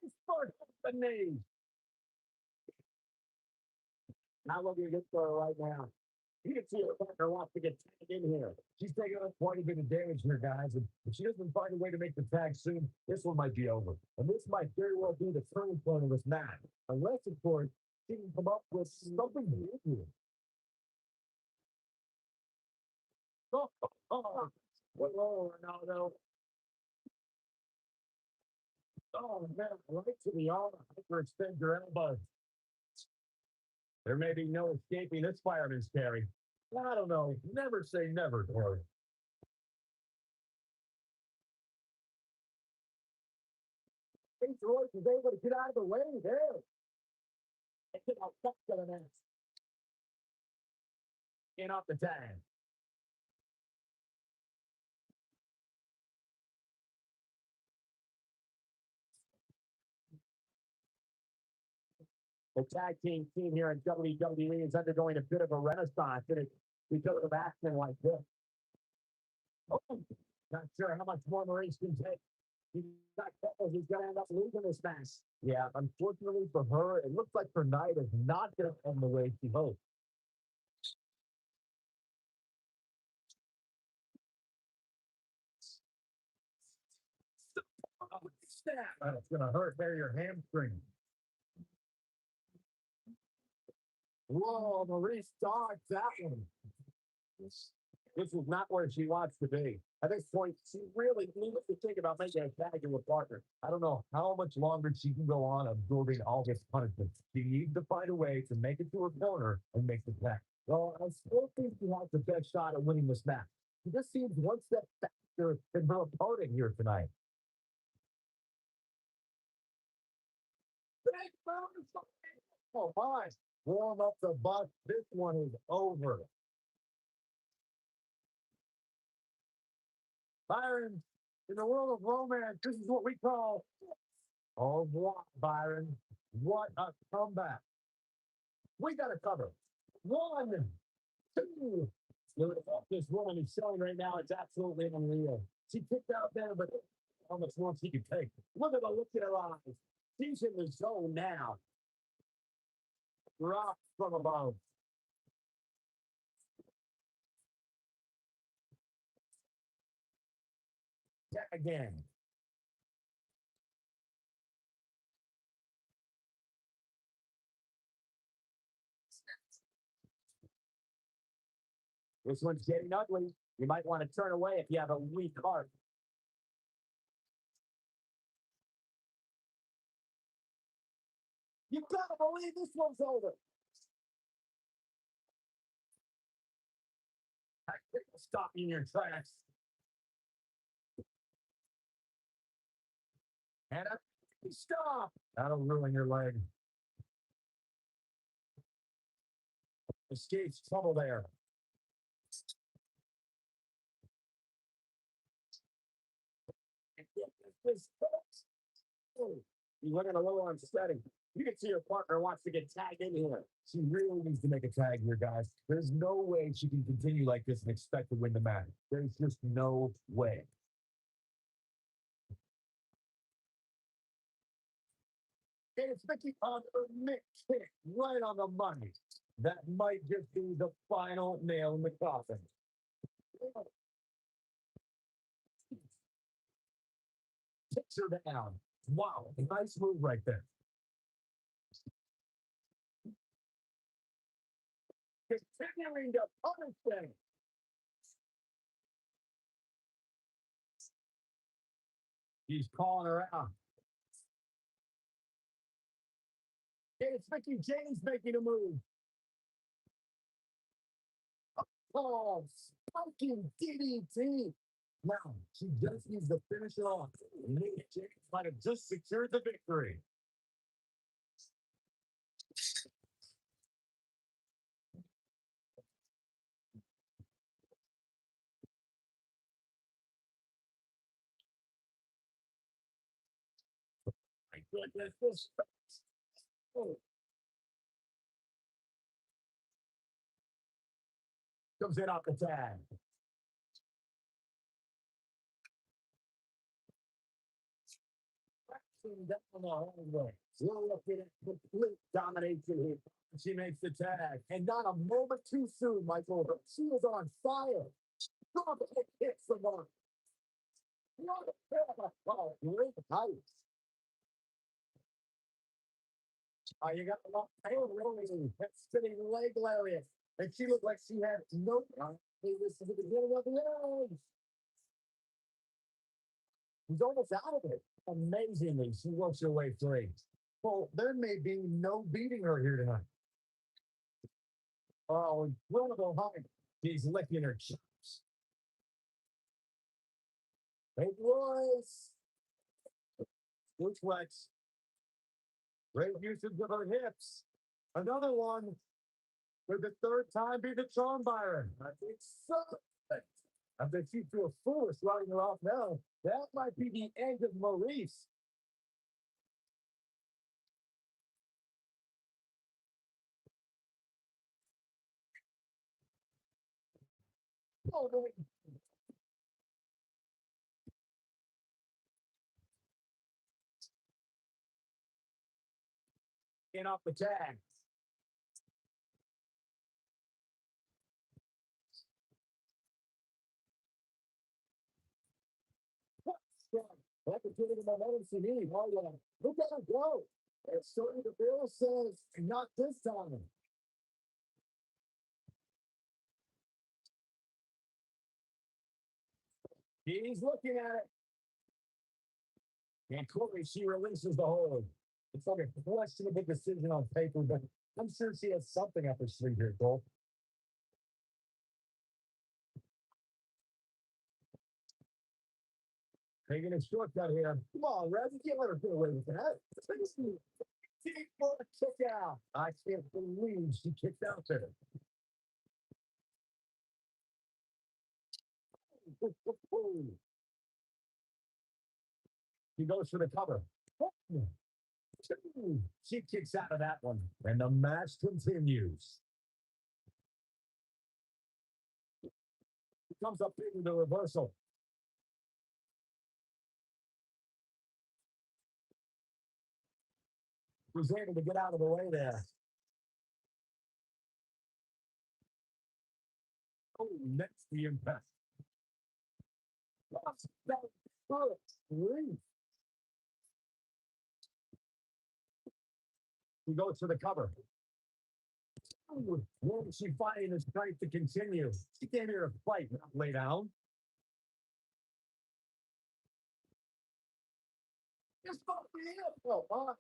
Nice start off the knee. Now looking good for her right now. You can see her partner wants to get tagged in here. She's taking up quite a bit of damage here, guys. And if she doesn't find a way to make the tag soon, this one might be over. And this might very well be the turning point of this match. Unless, of course, she can come up with something new here. Oh, no. Oh, man, right to the arm. Hyperextend your elbow. There may be no escaping this fireman's carry. I don't know. Never say never, Corey. Ace Royce was able to get out of the way there. And get out back to the net. In off the tag. The tag team here in WWE is undergoing a bit of a renaissance because of action like this. Oh, not sure how much more Maurice can take. He's going to end up losing this match. Yeah, unfortunately for her, it looks like her night is not going to end the way she hoped. Oh, snap. That's going to hurt there, your hamstring. Whoa, Maurice dodged that one. This is not where she wants to be. At this point, she really needs to think about making a tag in with partner. I don't know how much longer she can go on absorbing all this punishment. She needs to find a way to make it to her corner and make the tag. Well, I still think she has the best shot at winning this match. She just seems one step faster than her opponent here tonight. Oh, my. Warm up the bus. This one is over. Byron, in the world of romance, this is what we call au revoir, Byron. What a comeback. We got to cover. 1, 2. This woman is showing right now. It's absolutely unreal. She kicked out there, but how much more she can take. Look at the look in her eyes. She's in the zone now. Rock from above. Again. This one's getting ugly. You might want to turn away if you have a weak heart. You gotta believe this one's over. Stop in your tracks. And stop. That'll ruin your leg. Escapes trouble there. You're looking a little unsteady. You can see your partner wants to get tagged in here. She really needs to make a tag here, guys. There's no way she can continue like this and expect to win the match. There's just no way. And it's Mickey on her mix hit right on the money. That might just be the final nail in the coffin. Takes her down. Wow, nice move right there. Continuing to punish them. He's calling her out. it's Mickey James making a move. Oh, smoking DDT. Now, she just needs to finish it off. Mickey James might have just secured the victory. My goodness, this. Oh, comes in off the tag. Down the hallway. We're looking at complete domination here. She makes the tag, and not a moment too soon, Michael. She is on fire. Dominant hit someone. Oh, great height. Oh, you got a lot of rolling, spinning leg lariat, and she looked like she had no. Hey, this is the beginning of the end. She's almost out of it. Amazingly, she works her way free. Well, there may be no beating her here tonight. Oh, incredible height. She's licking her chops. Hey, boys. Good flex. Great usage of her hips. Another one. For the third time, be the charm Byron. I think so. I bet you feel foolish writing her off now. That might be the end of Maurice. Oh, no. In off the tag. That's a good momentum she needs. Oh, yeah. Look at her go. And certainly the bill says, not this time. He's looking at it. And quickly she releases the hold. It's like a questionable decision on paper, but I'm sure she has something up her sleeve here, Cole. Taking a shortcut here. Come on, Red. You can't let her get away with that. Deep for a kick out. I can't believe she kicked out there. She goes for the cover. She kicks out of that one, and the match continues. She comes up big with the reversal. Was able to get out of the way there. Oh, next the impact. He goes for the cover. Where is she finding the strength to continue? She came here to fight, not lay down. Just fuck me up, though, huh?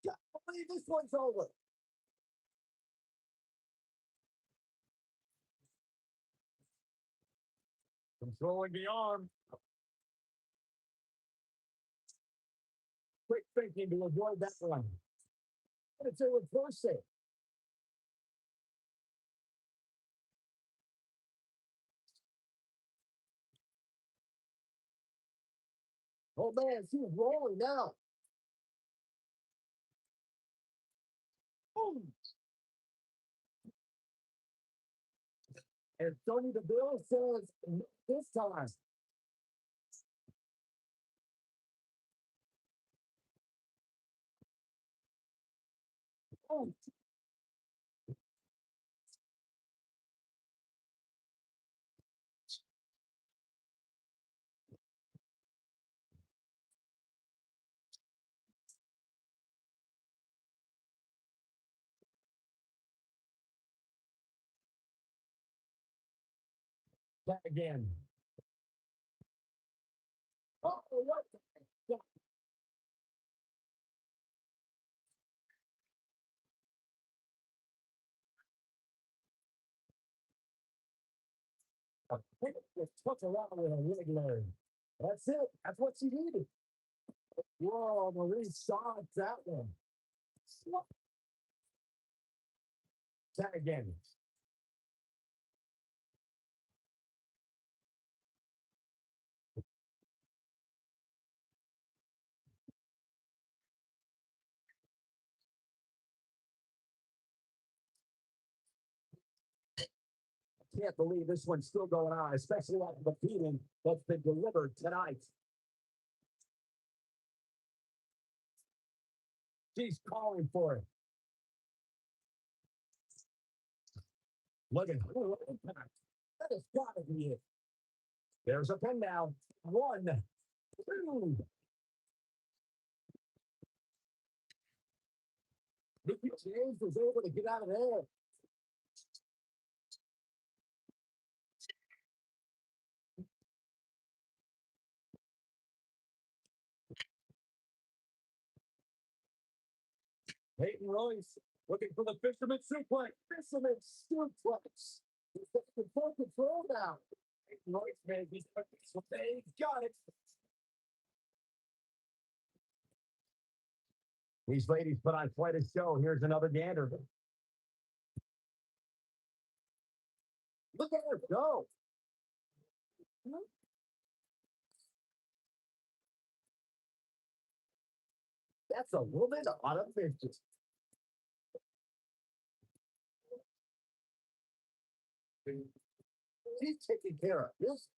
Can't believe this one's over. Controlling the arm. Quick thinking to avoid that one. It's a reversal. Oh man, she's rolling now. Boom. And Tony the Bill says this time. Oh, that again. Oh, what? Yeah. A pig just took around with a wiggler. That's it. That's what she needed. Whoa, Marie dodged that one. That again. Can't believe this one's still going on, especially after the beating that's been delivered tonight. She's calling for it. Look at her impact. That has got to be it. There's a pin now. 1, 2. Mickey James was able to get out of there. Peyton Royce looking for the fisherman suplex. Fisherman suplex. He's taking full control now. Peyton Royce, man, he's got it. These ladies put on quite a show. Here's another gander. Look at her go. That's a woman on a fishes. She's taking care of this.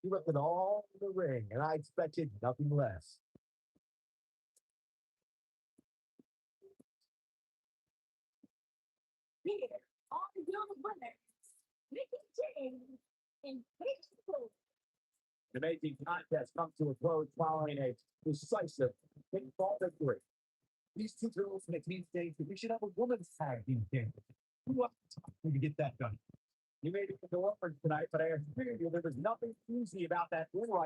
She left it all in the ring, and I expected nothing less. Here are your winners, Mickey James and Peyton Royce. The amazing contest comes to a close following a decisive pinfall victory. These two girls in a team stage that we should have a women's tag team game. Who up to talk to get that done? You made it to the offers tonight, but I assure you there was nothing easy about that win right